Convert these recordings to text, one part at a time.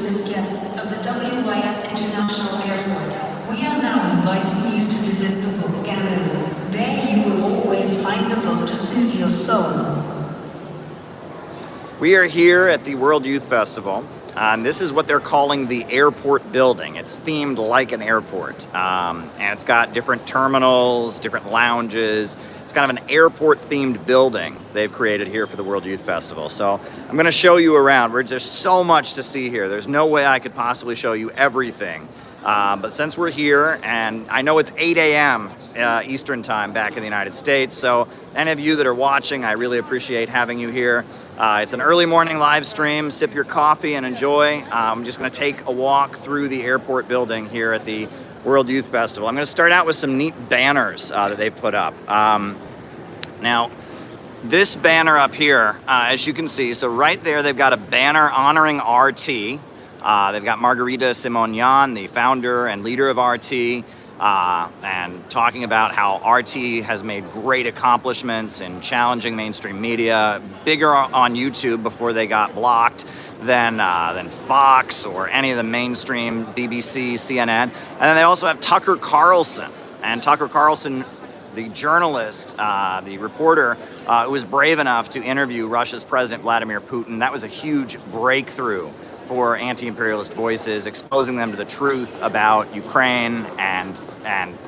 visitors and guests of the WYF International Airport, we are now inviting you to visit the book gallery. There you will always find the book to soothe your soul. We are here at the World Youth Festival, and this is what they're calling the airport building. It's themed like an airport, and it's got different terminals, different lounges. It's kind of an airport-themed building they've created here for the World Youth Festival. So I'm going to show you around. There's so much to see here. There's no way I could possibly show you everything. But since we're here, and I know it's 8 a.m. Eastern time back in the United States, so any of you that are watching, I really appreciate having you here. It's an early morning live stream. Sip your coffee and enjoy. I'm just going to take a walk through the airport building here at the World Youth Festival. I'm going to start out with some neat banners that they've put up. Now, this banner up here, as you can see, so right there they've got a banner honoring RT. They've got Margarita Simonyan, the founder and leader of RT, and talking about how RT has made great accomplishments in challenging mainstream media, bigger on YouTube before they got blocked than Fox or any of the mainstream BBC, CNN. And then they also have Tucker Carlson. And Tucker Carlson, the journalist, the reporter, who was brave enough to interview Russia's President Vladimir Putin. That was a huge breakthrough for anti-imperialist voices, exposing them to the truth about Ukraine and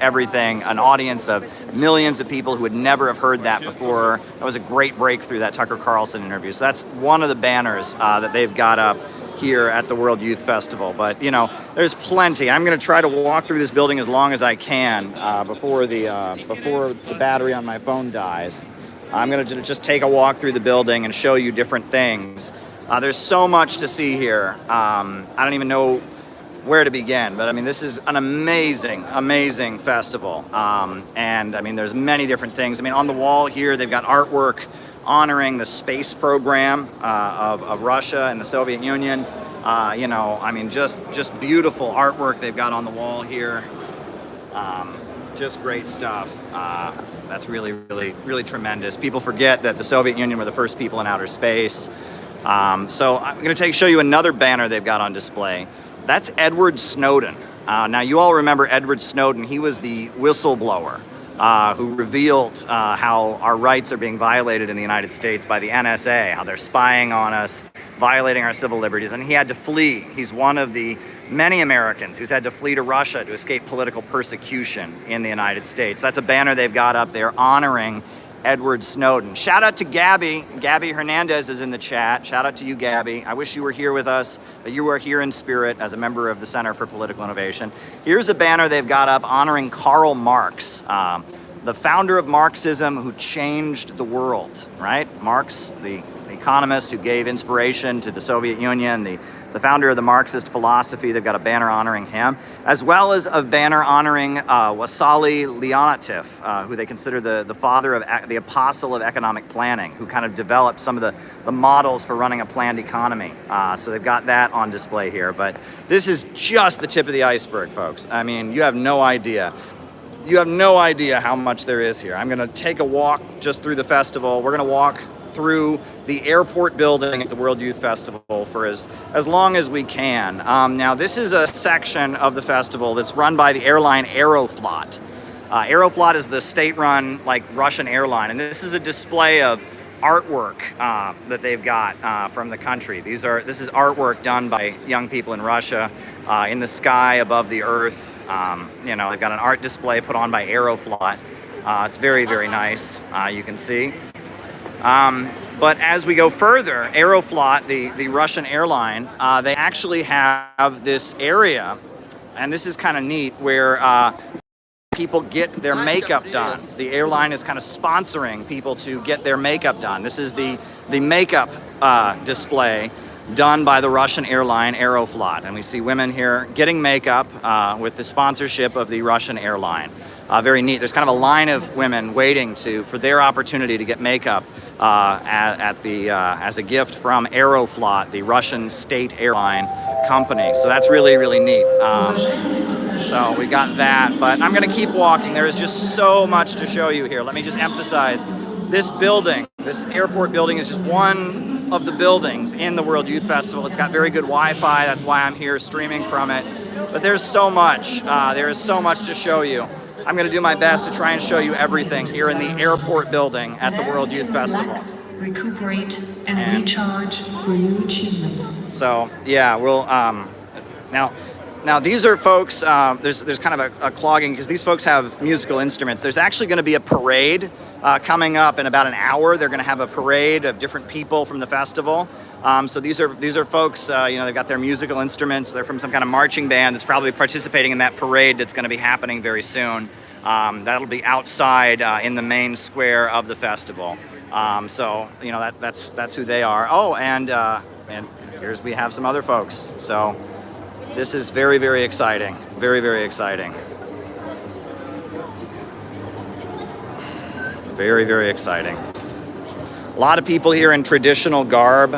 everything. An audience of millions of people who would never have heard that before. That was a great breakthrough, that Tucker Carlson interview. So that's one of the banners that they've got up here at the World Youth Festival. But, you know, there's plenty. I'm going to try to walk through this building as long as I can before the battery on my phone dies. I'm going to just take a walk through the building and show you different things. There's so much to see here. I don't even know where to begin, but I mean, this is an amazing, amazing festival. And I mean, there's many different things. I mean, on the wall here, they've got artwork honoring the space program of Russia and the Soviet Union. You know, I mean, just beautiful artwork they've got on the wall here. Just great stuff. That's really, really, really tremendous. People forget that the Soviet Union were the first people in outer space. So I'm going to show you another banner they've got on display. That's Edward Snowden. Now, you all remember Edward Snowden. He was the whistleblower who revealed how our rights are being violated in the United States by the NSA, how they're spying on us, violating our civil liberties, and he had to flee. He's one of the many Americans who's had to flee to Russia to escape political persecution in the United States. That's a banner they've got up there honoring Edward Snowden. Shout out to Gabby. Gabby Hernandez is in the chat. Shout out to you, Gabby. I wish you were here with us, but you are here in spirit as a member of the Center for Political Innovation. Here's a banner they've got up honoring Karl Marx, the founder of Marxism who changed the world, right? Marx, the economist who gave inspiration to the Soviet Union, the founder of the Marxist philosophy. They've got a banner honoring him, as well as a banner honoring Wassily Leontief, who they consider the father of the apostle of economic planning, who kind of developed some of the models for running a planned economy. So they've got that on display here. But this is just the tip of the iceberg, folks. I mean, you have no idea. You have no idea how much there is here. I'm going to take a walk just through the festival. We're going to walk through the airport building at the World Youth Festival for as long as we can. Now, this is a section of the festival that's run by the airline Aeroflot. Aeroflot is the state-run, like, Russian airline, and this is a display of artwork that they've got from the country. This is artwork done by young people in Russia in the sky above the earth. You know, they've got an art display put on by Aeroflot. It's very, very nice, you can see. But as we go further, Aeroflot, the Russian airline, they actually have this area, and this is kind of neat, where people get their makeup done. The airline is kind of sponsoring people to get their makeup done. This is the makeup display done by the Russian airline Aeroflot. And we see women here getting makeup with the sponsorship of the Russian airline. Very neat. There's kind of a line of women waiting for their opportunity to get makeup as a gift from Aeroflot, the Russian state airline company. So that's really, really neat. So we got that, but I'm going to keep walking. There is just so much to show you here. Let me just emphasize, this building, this airport building, is just one of the buildings in the World Youth Festival. It's got very good Wi-Fi. That's why I'm here streaming from it. But there's so much. There is so much to show you. I'm going to do my best to try and show you everything here in the airport building at the World Youth Festival. Recuperate and recharge for new achievements. So yeah, we'll now these are folks. There's kind of a clogging because these folks have musical instruments. There's actually going to be a parade coming up in about an hour. They're going to have a parade of different people from the festival. So these are folks. They've got their musical instruments. They're from some kind of marching band that's probably participating in that parade that's going to be happening very soon. That'll be outside in the main square of the festival. So that's who they are. Oh, and here's we have some other folks. So this is very, very exciting. Very, very exciting. Very, very exciting. A lot of people here in traditional garb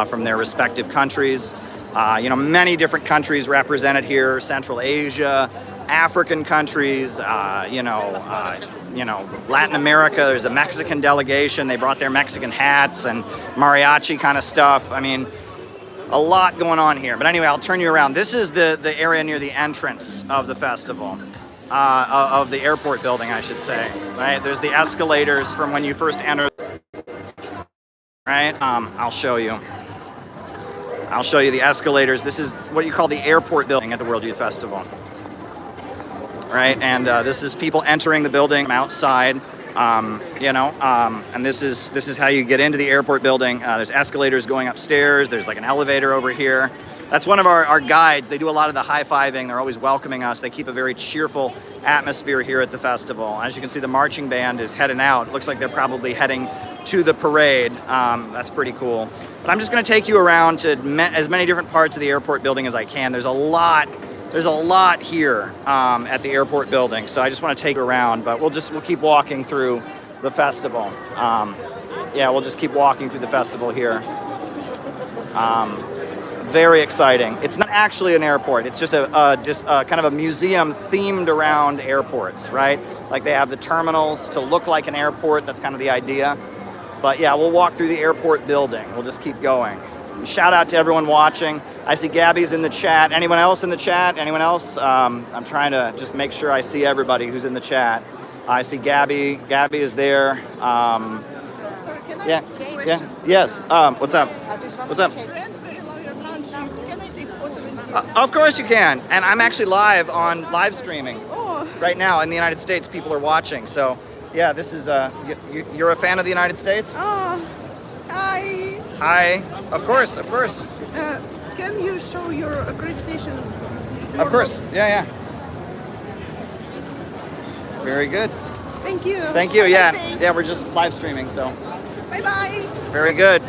from their respective countries. Many different countries represented here: Central Asia, African countries, Latin America. There's a Mexican delegation. They brought their Mexican hats and mariachi kind of stuff. I mean, a lot going on here. But anyway, I'll turn you around. This is the area near the entrance of the festival, of the airport building, I should say. Right? There's the escalators from when you first enter. Right? I'll show you. I'll show you the escalators. This is what you call the airport building at the World Youth Festival. Right? And this is people entering the building from outside. And this is how you get into the airport building. There's escalators going upstairs. There's like an elevator over here. That's one of our guides. They do a lot of the high-fiving. They're always welcoming us. They keep a very cheerful atmosphere here at the festival. As you can see, the marching band is heading out. Looks like they're probably heading to the parade. That's pretty cool. But I'm just going to take you around to as many different parts of the airport building as I can. There's a lot here at the airport building, so I just want to take you around. But we'll keep walking through the festival. We'll just keep walking through the festival here. Very exciting. It's not actually an airport. It's just a kind of a museum themed around airports, right? Like they have the terminals to look like an airport. That's kind of the idea. But yeah, we'll walk through the airport building. We'll just keep going. Shout out to everyone watching. I see Gabby's in the chat. Anyone else in the chat? Anyone else? I'm trying to just make sure I see everybody who's in the chat. I see Gabby. Gabby is there. Sorry, can I ask questions? Yes. What's up? What's up? Friends very love your country. Can I take photo with you? Of course you can. And I'm actually live streaming Oh, right now in the United States. People are watching. So yeah, this is you're a fan of the United States? hi. Hi. Of course. Can you show your accreditation? Of course. Yeah. Very good. Thank you. Thank you. Have a Yeah. nice day. Yeah, we're just live streaming, so. Bye-bye. Very good.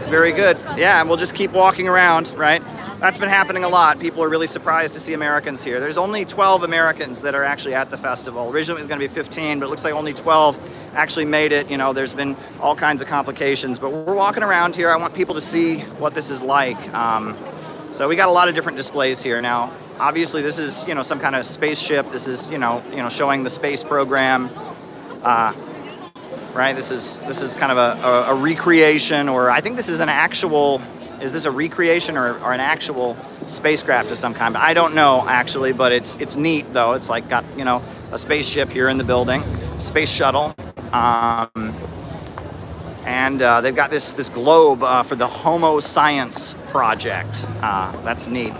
Yeah, and we'll just keep walking around, right? That's been happening a lot. People are really surprised to see Americans here. There's only 12 Americans that are actually at the festival. Originally it was going to be 15, but it looks like only 12 actually made it. There's been all kinds of complications, but we're walking around here. I want people to see what this is like. So we got a lot of different displays here. Now, obviously this is, some kind of spaceship. This is, showing the space program. Right? This is kind of a recreation, or I think this is an actual. Is this a recreation or an actual spacecraft of some kind? I don't know actually, but it's neat though. It's like got a spaceship here in the building, space shuttle, and they've got this globe for the Homo Science Project. That's neat.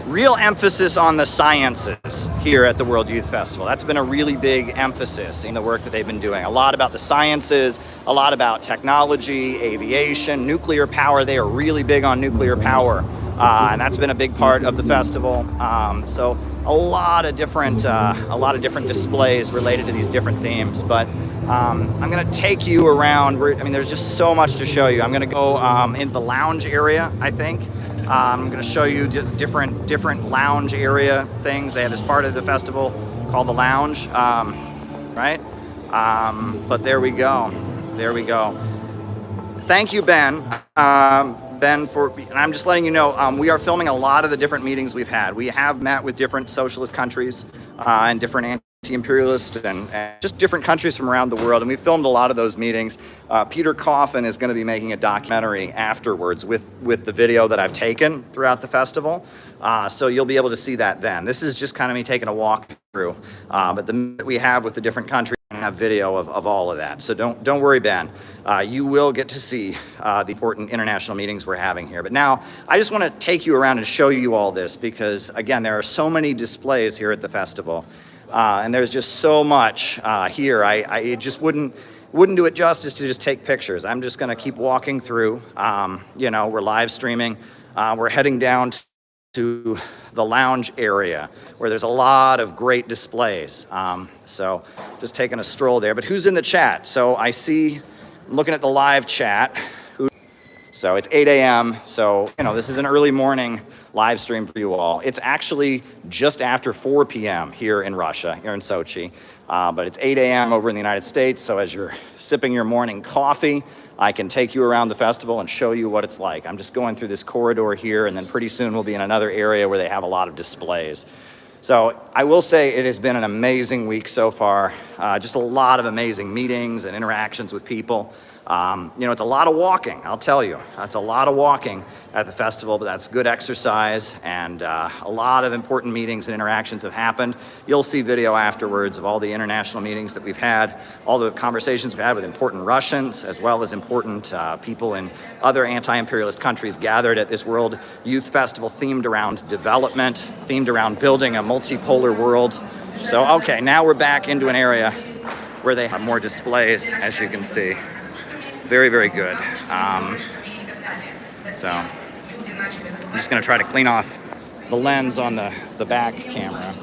Real emphasis on the sciences here at the World Youth Festival. That's been a really big emphasis in the work that they've been doing. A lot about the sciences, a lot about technology, aviation, nuclear power. They are really big on nuclear power, and that's been a big part of the festival. So a lot of different displays related to these different themes. But I'm going to take you around. There's just so much to show you. I'm going to go into the lounge area, I think. I'm going to show you different lounge area things. They have this part of the festival called the lounge, right? But there we go. Thank you, Ben. Ben, and I'm just letting you know, we are filming a lot of the different meetings we've had. We have met with different socialist countries and different anti-imperialist and just different countries from around the world, and we filmed a lot of those meetings. Peter Coffin is going to be making a documentary afterwards with the video that I've taken throughout the festival, so you'll be able to see that then. This is just kind of me taking a walk through, but the meeting we have with the different countries have video of all of that, so don't worry, Ben. You will get to see the important international meetings we're having here. But now I just want to take you around and show you all this because, again, there are so many displays here at the festival. And there's just so much here. I just wouldn't do it justice to just take pictures. I'm just going to keep walking through. You know, we're live streaming. We're heading down to the lounge area where there's a lot of great displays. So just taking a stroll there. But who's in the chat? So I see, I'm looking at the live chat. So it's 8 a.m. So, you know, this is an early morning live stream for you all. It's actually just after 4 p.m. here in Russia, here in Sochi. But it's 8 a.m. over in the United States. So as you're sipping your morning coffee, I can take you around the festival and show you what it's like. I'm just going through this corridor here, and then pretty soon we'll be in another area where they have a lot of displays. So I will say it has been an amazing week so far. Just a lot of amazing meetings and interactions with people. You know, it's a lot of walking, I'll tell you. It's a lot of walking at the festival, but that's good exercise, and a lot of important meetings and interactions have happened. You'll see video afterwards of all the international meetings that we've had, all the conversations we've had with important Russians, as well as important people in other anti-imperialist countries gathered at this World Youth Festival themed around development, themed around building a multipolar world. So, okay, now we're back into an area where they have more displays, as you can see. Very, very good. So I'm just going to try to clean off the lens on the back camera.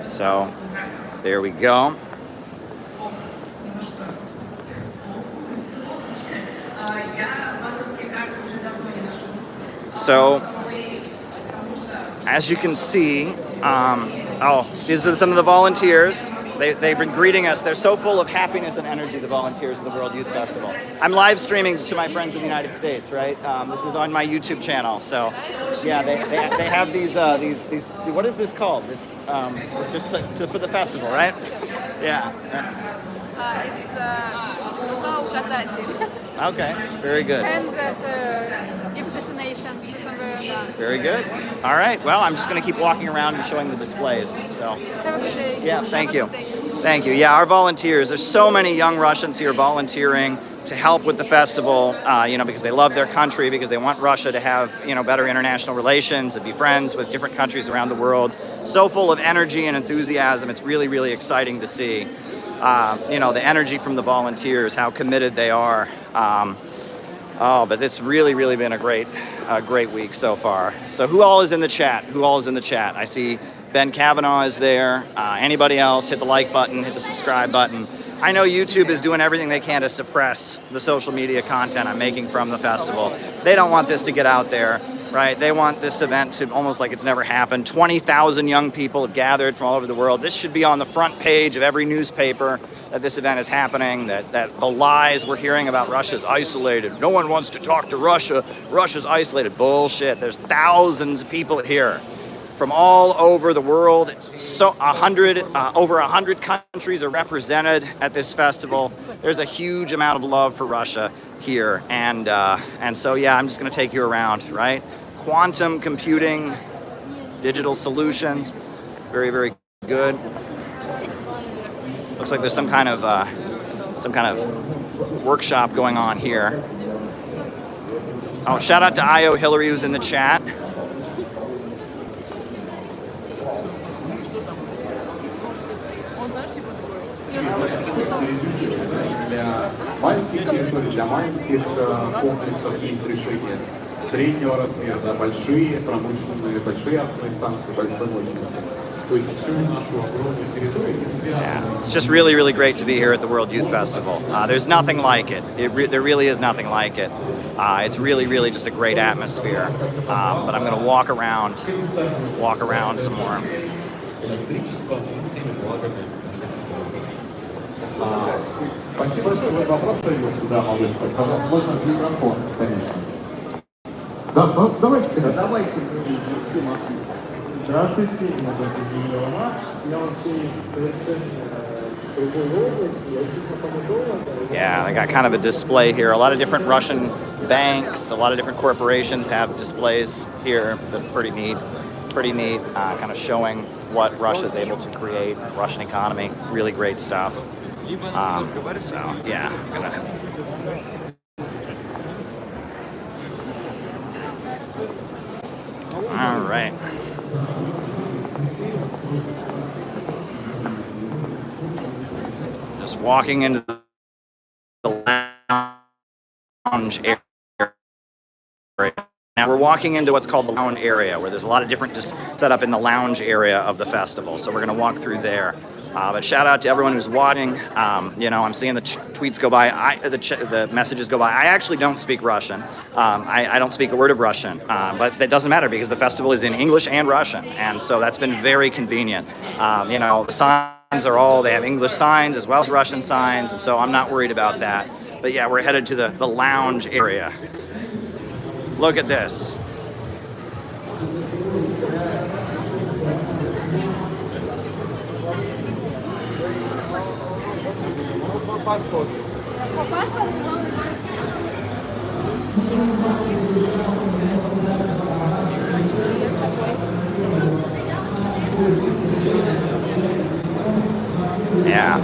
So there we go. So as you can see, these are some of the volunteers. They've been greeting us. They're so full of happiness and energy, the volunteers of the World Youth Festival. I'm live streaming to my friends in the United States, right? This is on my YouTube channel. So, yeah, they have these, what is this called? This, it's just for the festival, right? Yeah. Okay, very good. And that gives destination to somewhere. Very good. All right. Well, I'm just going to keep walking around and showing the displays. So. Have a good day. Yeah. Thank you. Thank you. Yeah, our volunteers. There's so many young Russians here volunteering to help with the festival. You know, because they love their country, because they want Russia to have better international relations and be friends with different countries around the world. So full of energy and enthusiasm. It's really, really exciting to see. The energy from the volunteers, how committed they are. But it's really, really been a great week so far. So who all is in the chat? I see Ben Kavanaugh is there. Anybody else, hit the like button, hit the subscribe button. I know YouTube is doing everything they can to suppress the social media content I'm making from the festival. They don't want this to get out there, right? They want this event to almost like it's never happened. 20,000 young people have gathered from all over the world. This should be on the front page of every newspaper that this event is happening, that the lies we're hearing about Russia's isolated. No one wants to talk to Russia. Russia's isolated. Bullshit. There's thousands of people here from all over the world. So over 100 countries are represented at this festival. There's a huge amount of love for Russia here. And so, yeah, I'm just going to take you around, right? Quantum computing, digital solutions, very, very good. Looks like there's some kind of workshop going on here. Oh, shout out to IO Hillary who's in the chat. Для маленьких территорий, для маленьких комплексов есть решения среднего размера, да, большие промышленные, большие атомные станции, большой мощности. То есть всю нашу огромную территорию не связано. Yeah, it's just really, really great to be here at the World Youth Festival. There's nothing like it. There really is nothing like it. It's really, really just a great atmosphere. But I'm going to walk around some more. Спасибо большое. Вот вопрос появился, да, малышка. Пожалуйста, можно микрофон, конечно. Да, давайте. Давайте все махнем. Здравствуйте, меня зовут Елена. Я вообще из совершенно другой области. Я здесь на помидорах. Yeah, they got kind of a display here. A lot of different Russian banks, a lot of different corporations have displays here. That's pretty neat. Pretty neat, kind of showing what Russia's able to create, Russian economy. Really great stuff. So, yeah, I'm gonna... All right. Just walking into the lounge area. Now we're walking into what's called the lounge area, where there's a lot of different just set up in the lounge area of the festival. So we're going to walk through there. But shout out to everyone who's watching. You know, I'm seeing the tweets go by, the messages go by. I actually don't speak Russian. I don't speak a word of Russian, but that doesn't matter because the festival is in English and Russian, and so that's been very convenient. You know, the signs are all, they have English signs as well as Russian signs, and so I'm not worried about that. But yeah, we're headed to the lounge area. Look at this. Yeah.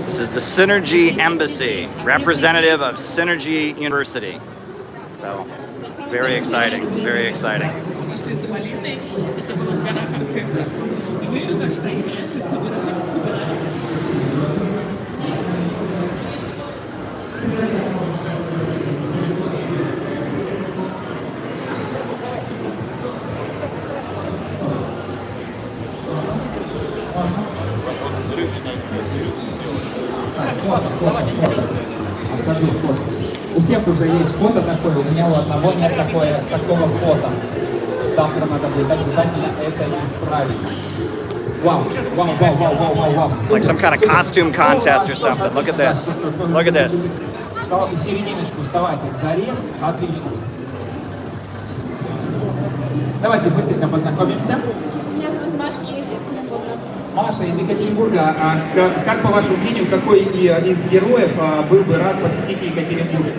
This is the Synergy Embassy, representative of Synergy University. So, very exciting, very exciting. У всех уже есть фото такое, у меня у одного нет такого фото. Завтра надо будет обязательно это исправить. Вау, вау, вау, вау, вау, вау, вау. It's like some kind of costume contest or something. Look at this. Look at this. Серединочку вставайте к заре. Отлично. Давайте быстренько познакомимся. Меня зовут Маша, я из Екатеринбурга. Маша из Екатеринбурга. Как по вашему мнению, какой из героев был бы рад посетить Екатеринбург?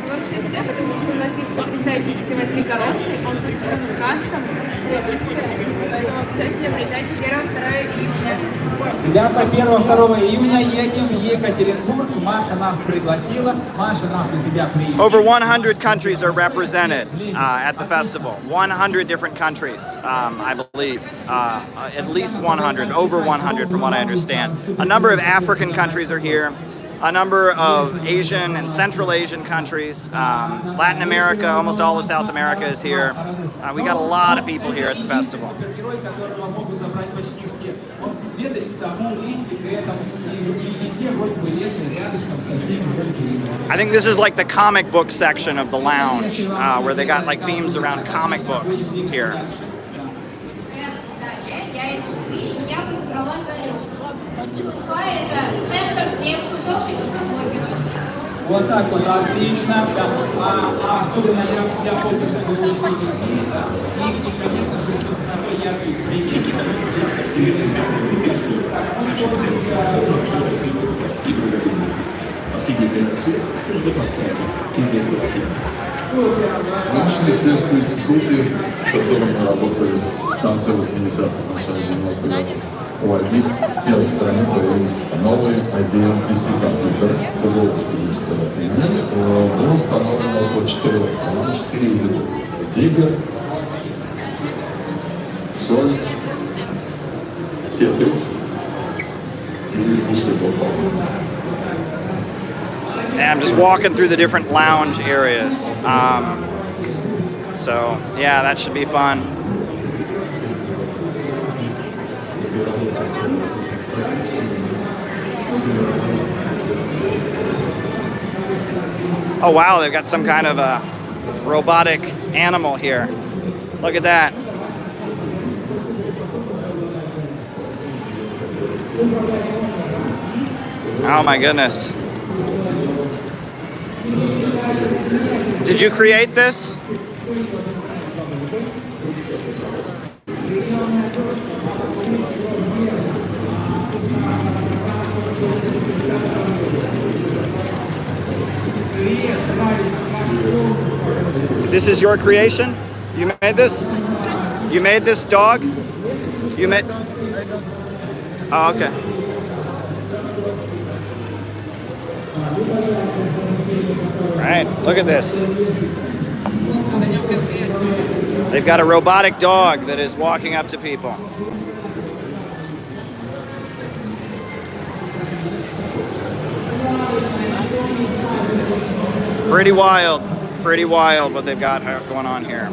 Вообще все, потому что у нас есть потрясающий фестиваль «Три колоски», он посвящен сказкам, традициям, поэтому обязательно приезжайте 1-2 июня. 1-2 июня едем в Екатеринбург. Маша нас пригласила. Маша нас у себя приедет. Over 100 countries are represented at the festival. 100 different countries, I believe. At least 100, over 100 from what I understand. A number of African countries are here. A number of Asian and Central Asian countries. Latin America, almost all of South America is here. We got a lot of people here at the festival. I think this is like the comic book section of the lounge, where they got like themes around comic books here. Вот так вот, отлично. Особенно я фокуса говорю, что и, конечно же, что самые яркие примеры. Научные исследовательские институты, в которых мы работали в конце 80-х, начале 90-х, у одних с первой стороны появились новые IBM PC компьютеры, заголовочка было установлено около 4 видов игр, Solid, Tetris и Bushido. And I'm just walking through the different lounge areas. So yeah, that should be fun. Oh wow, they've got some kind of a robotic animal here. Look at that. Oh my goodness. Did you create this? This is your creation? You made this? You made this dog? You made... Oh, okay. Right, look at this. They've got a robotic dog that is walking up to people. Pretty wild what they've got going on here.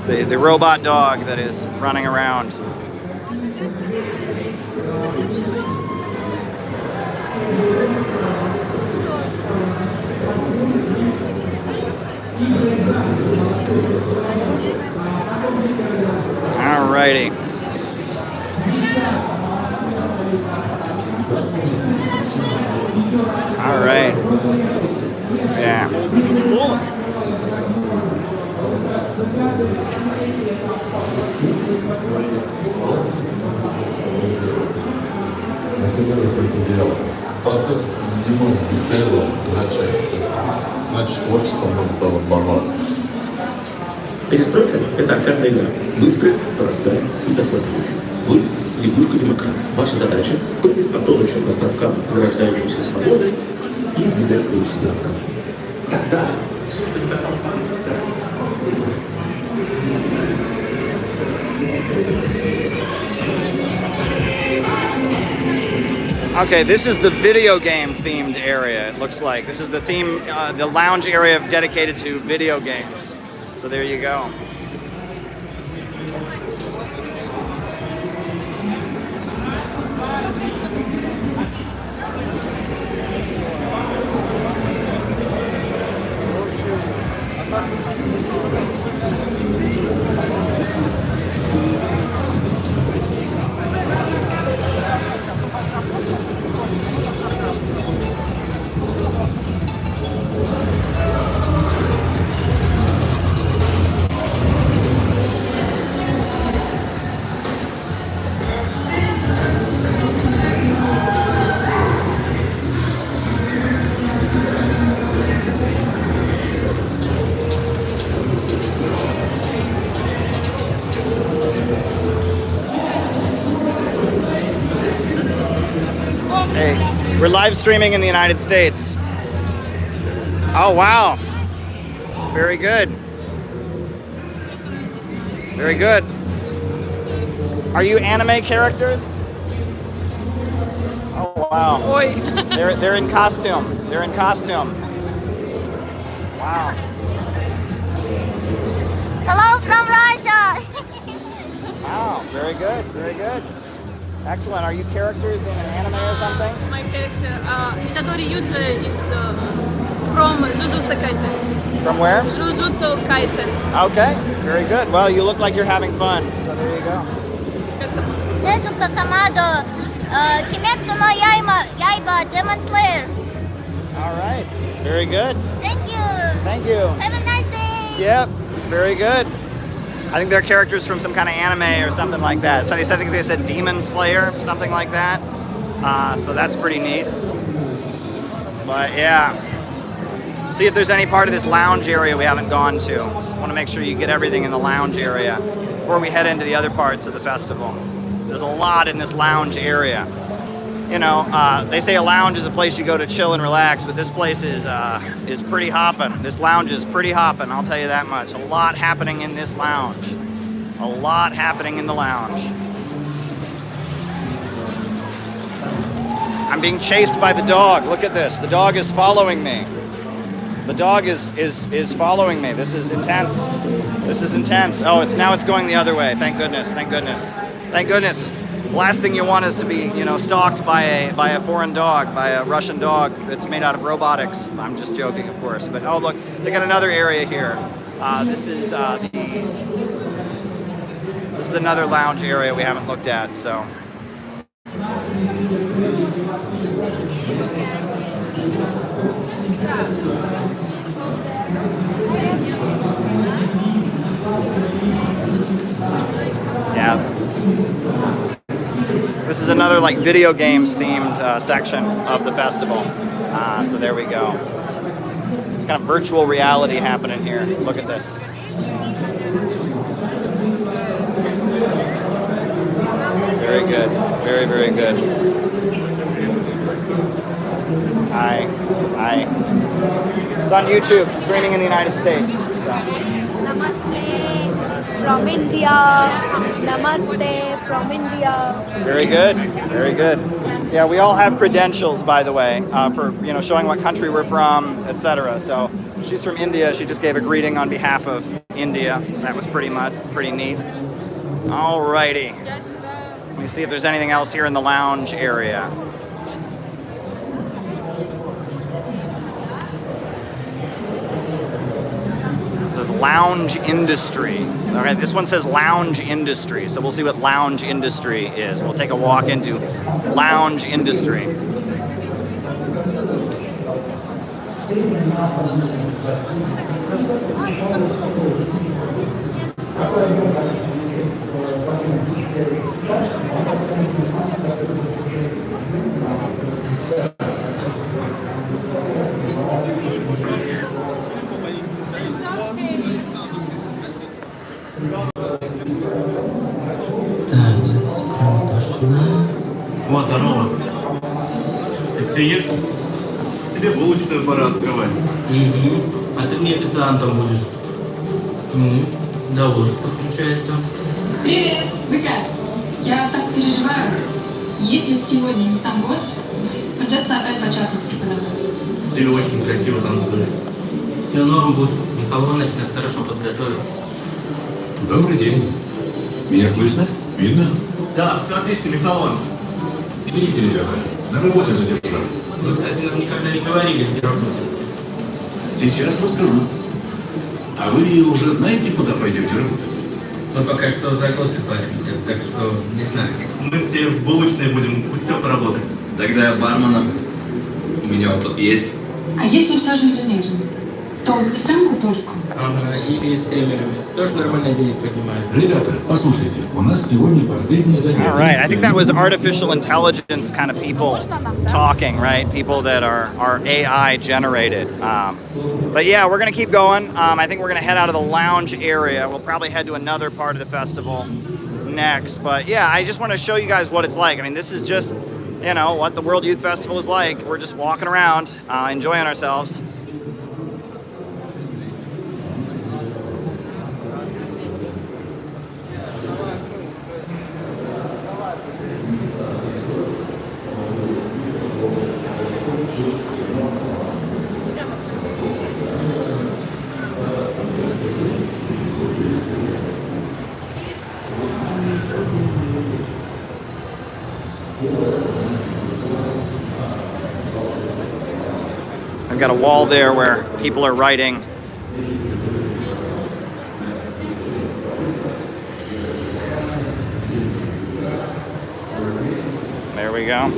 The robot dog that is running around. Alrighty. All right. Yeah. Процесс не может быть первым начать. Значит, творчество может бороться. Перестройка – это аркадная игра. Быстрая, простая и захватывающая. Вы – лягушка-демократ. Ваша задача – прыгать по тонущим островкам зарождающейся свободы и избегать следующей бюрократии. Тогда все, что не касалось Okay, this is the video game themed area, it looks like. This is the theme, the lounge area dedicated to video games. So there you go. Hey, we're live streaming in the United States. Oh, wow. Very good. Very good. Are you anime characters? Oh, wow. They're in costume. They're in costume. Wow. Hello from Russia. Wow, very good, very good. Excellent. Are you characters in an anime or something? My character, Itadori Yuji, is from Jujutsu Kaisen. From where? Jujutsu Kaisen. Okay, very good. Well, you look like you're having fun, so there you go. Nezuka Kamado, Kimetsu no Yaiba, Demon Slayer. All right, very good. Thank you. Thank you. Have a nice day. Yep, very good. I think they're characters from some kind of anime or something like that. So I think they said Demon Slayer, something like that. So that's pretty neat. But yeah, see if there's any part of this lounge area we haven't gone to. I want to make sure you get everything in the lounge area before we head into the other parts of the festival. There's a lot in this lounge area. You know, they say a lounge is a place you go to chill and relax, but this place is pretty hopping. This lounge is pretty hopping, I'll tell you that much. A lot happening in this lounge. A lot happening in the lounge. I'm being chased by the dog. Look at this. The dog is following me. The dog is following me. This is intense. This is intense. Oh, now it's going the other way. Thank goodness. Thank goodness. Thank goodness. The last thing you want is to be, stalked by a foreign dog, by a Russian dog that's made out of robotics. I'm just joking, of course. But oh, look, they got another area here. This is This is another lounge area we haven't looked at, so. Yeah. This is another like video games themed section of the festival. So there we go. It's kind of virtual reality happening here. Look at this. Very good. Very, very good. Hi. It's on YouTube, streaming in the United States. So. Namaste from India. Namaste from India. Very good. Very good. Yeah, we all have credentials, by the way, for showing what country we're from, etc. So she's from India. She just gave a greeting on behalf of India. That was pretty neat. Alrighty. Let me see if there's anything else here in the lounge area. It says lounge industry. All right, this one says lounge industry, so we'll see what lounge industry is. We'll take a walk into lounge industry. О, здорово. Ты все ешь? Тебе булочную пора открывать. Угу. А ты мне официантом будешь. Довольство включается. Привет! Вы как? Я так переживаю. Если сегодня не стам гость, придется опять початок преподавать. Ты очень красиво танцуешь. Все норм будет. Михаил Иванович нас хорошо подготовил. Добрый день. Меня слышно? Видно? Да, все отлично, Михаил Иванович. Видите, ребята, на работе задержал. Вы, кстати, нам никогда не говорили, где работать. Сейчас расскажу. А вы уже знаете, куда пойдете работать? Мы пока что за косы платимся, так что не знаю. Мы все в булочной будем у Степы работать. Тогда я барменом. У меня опыт есть. А если все же инженером, то в нефтянку только? Ага, или с тренерами. Тоже нормально денег поднимают. Ребята, послушайте, у нас сегодня последнее занятие. All right, I think that was artificial intelligence kind of people talking, right? People that are AI generated. But yeah, we're going to keep going. I think we're going to head out of the lounge area. We'll probably head to another part of the festival next. But yeah, I just want to show you guys what it's like. I mean, this is just, what the World Youth Festival is like. We're just walking around, enjoying ourselves. I've got a wall there where people are writing. There we go.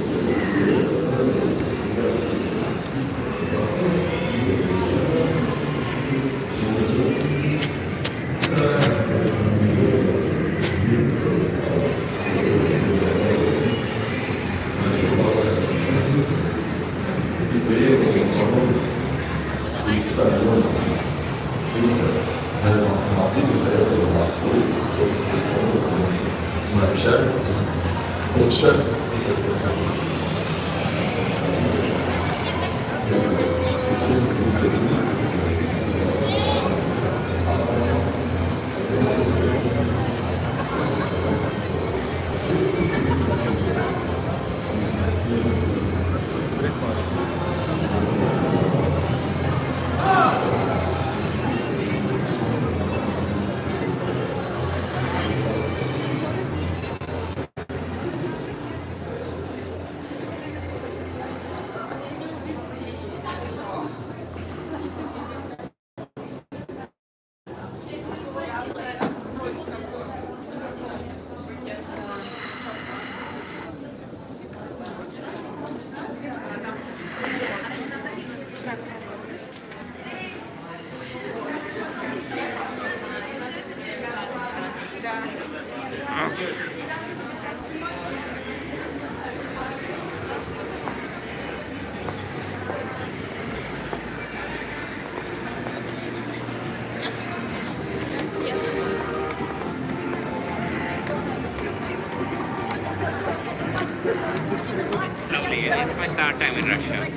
It's my third time in Russia.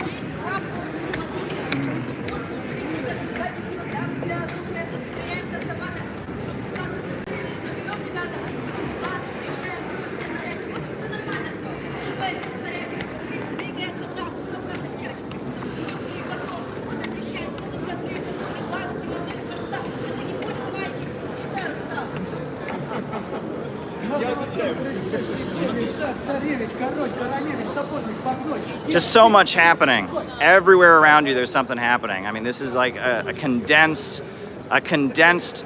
Just so much happening. Everywhere around you, there's something happening. I mean, this is like a condensed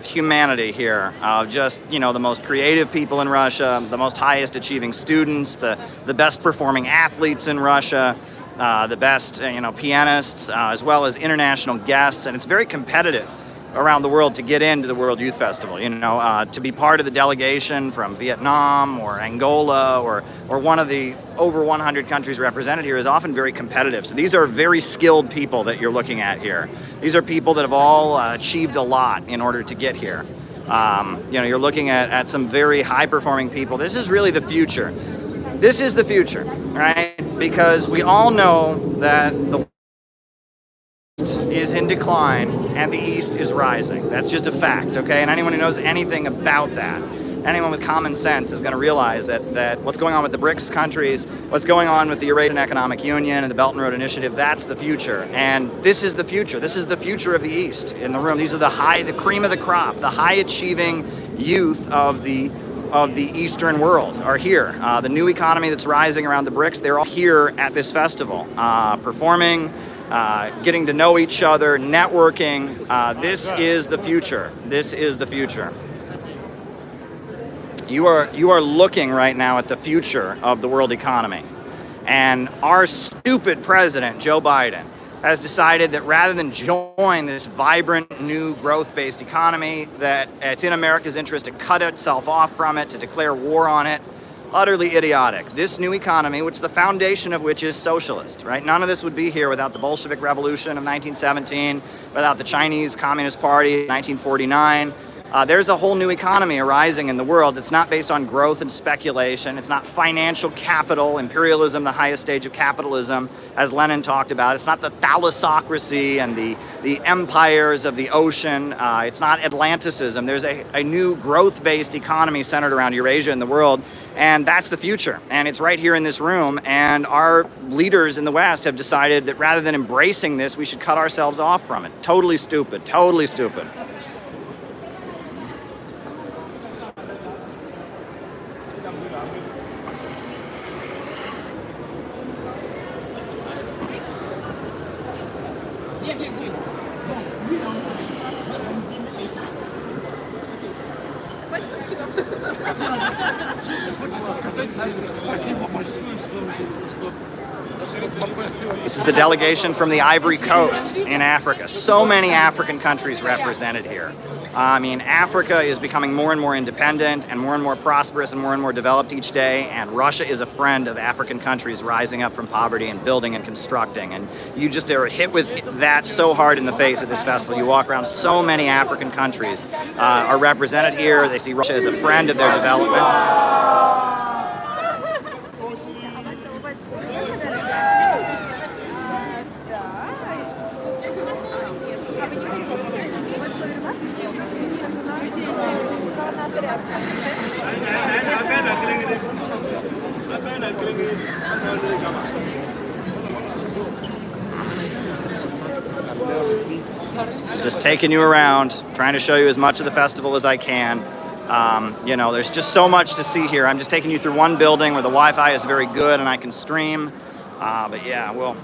humanity here of just, you know, the most creative people in Russia, the most highest achieving students, the best performing athletes in Russia, the best, pianists, as well as international guests. And it's very competitive around the world to get into the World Youth Festival, to be part of the delegation from Vietnam or Angola or one of the over 100 countries represented here is often very competitive. So these are very skilled people that you're looking at here. These are people that have all achieved a lot in order to get here. You're looking at some very high performing people. This is really the future. This is the future, right? Because we all know that the is in decline and the East is rising. That's just a fact, okay? And anyone who knows anything about that, anyone with common sense is going to realize that what's going on with the BRICS countries, what's going on with the Eurasian Economic Union and the Belt and Road Initiative, that's the future. And this is the future. This is the future of the East in the room. These are the cream of the crop, the high achieving youth of the Eastern world are here. The new economy that's rising around the BRICS, they're all here at this festival, performing, getting to know each other, networking. This is the future. This is the future. You are looking right now at the future of the world economy. And our stupid president, Joe Biden, has decided that rather than join this vibrant, new, growth-based economy, that it's in America's interest to cut itself off from it, to declare war on it. Utterly idiotic. This new economy, which the foundation of which is socialist, right? None of this would be here without the Bolshevik Revolution of 1917, without the Chinese Communist Party in 1949. There's a whole new economy arising in the world. It's not based on growth and speculation. It's not financial capital, imperialism, the highest stage of capitalism, as Lenin talked about. It's not the thalassocracy and the empires of the ocean. It's not Atlanticism. There's a new growth-based economy centered around Eurasia and the world, and that's the future. And it's right here in this room, and our leaders in the West have decided that rather than embracing this, we should cut ourselves off from it. Totally stupid. Totally stupid. This is a delegation from the Ivory Coast in Africa. So many African countries represented here. I mean, Africa is becoming more and more independent and more prosperous and more developed each day, and Russia is a friend of African countries rising up from poverty and building and constructing. And you just are hit with that so hard in the face at this festival. You walk around, so many African countries are represented here. They see Russia as a friend of their development. Just taking you around, trying to show you as much of the festival as I can. There's just so much to see here. I'm just taking you through one building where the Wi-Fi is very good and I can stream. But yeah, well.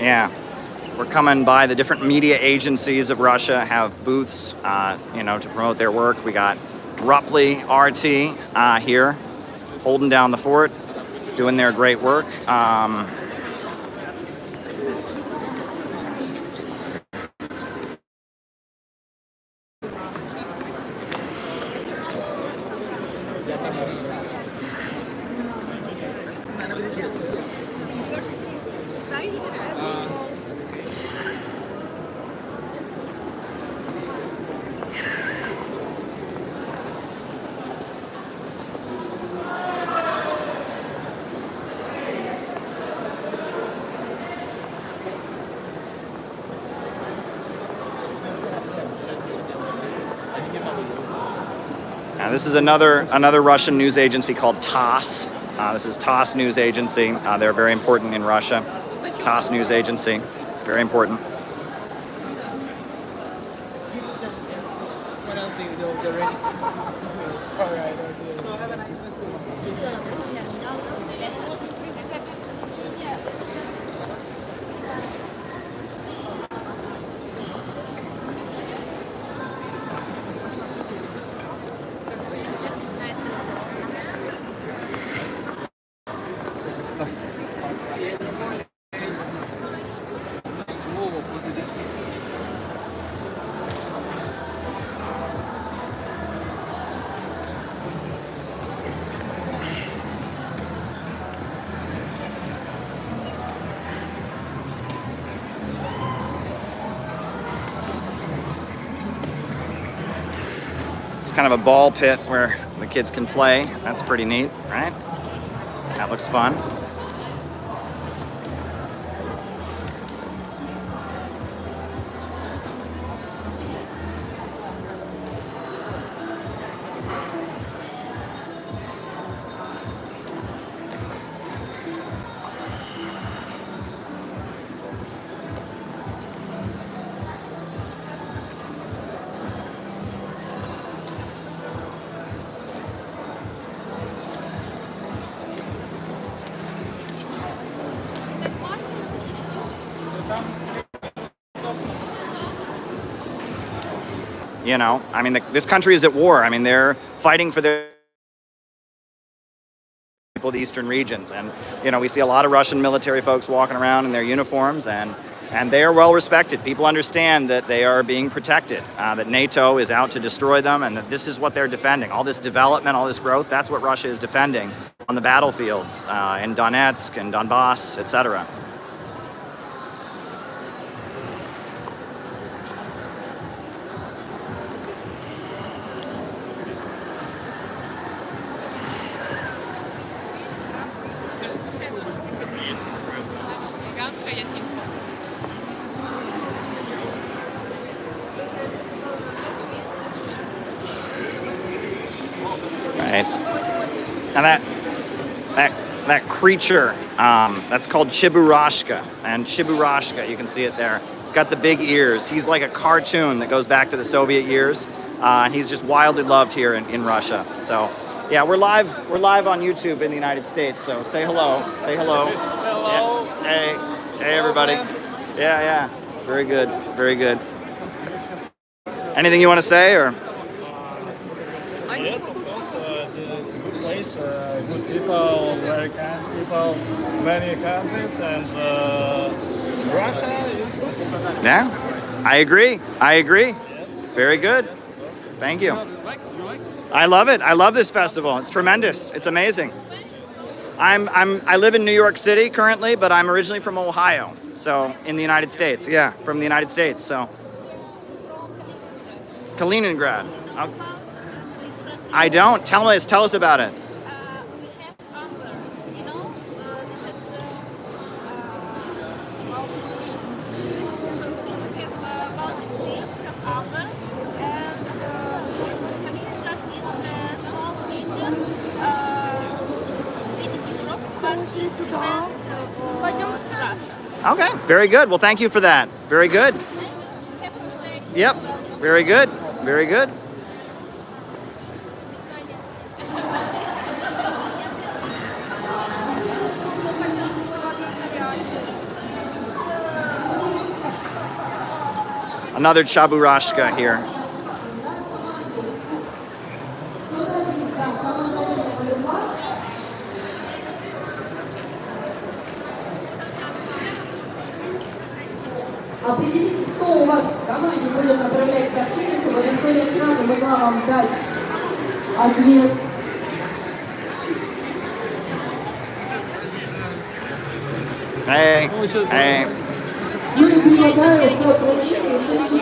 Yeah. We're coming by the different media agencies of Russia, have booths, to promote their work. We got Rupley RT here, holding down the fort, doing their great work. Now, this is another Russian news agency called TASS. This is TASS News Agency. They're very important in Russia. TASS News Agency, very important. Kind of a ball pit where the kids can play. That's pretty neat, right? That looks fun. I mean, this country is at war. I mean, they're fighting for their people, the eastern regions. And, we see a lot of Russian military folks walking around in their uniforms, and they are well respected. People understand that they are being protected, that NATO is out to destroy them, and that this is what they're defending. All this development, all this growth, that's what Russia is defending on the battlefields in Donetsk and Donbass, etc. And that creature, that's called Chiburashka. And Chiburashka, you can see it there. He's got the big ears. He's like a cartoon that goes back to the Soviet years. And he's just wildly loved here in Russia. So, yeah, we're live on YouTube in the United States. So say hello. Say hello. Hello. Yeah. Hey, everybody. Yeah. Very good. Very good. Anything you want to say, or? Yes, of course. It's a good place. Good people, very kind people, many countries, and Russia is good. Yeah, I agree. Yes. Very good. Thank you. I love it. I love this festival. It's tremendous. It's amazing. I live in New York City currently, but I'm originally from Ohio, so in the United States. Yeah, from the United States. So Kaliningrad. I don't. Tell us about it. Okay, very good. Well, thank you for that. Very good. Yep, very good. Very good. Another chaburashka here. Определитесь, кто у вас в команде будет направлять сообщение, чтобы Виктория сразу могла вам дать ответ. Hey, hey. Ну и предлагаю по традиции все-таки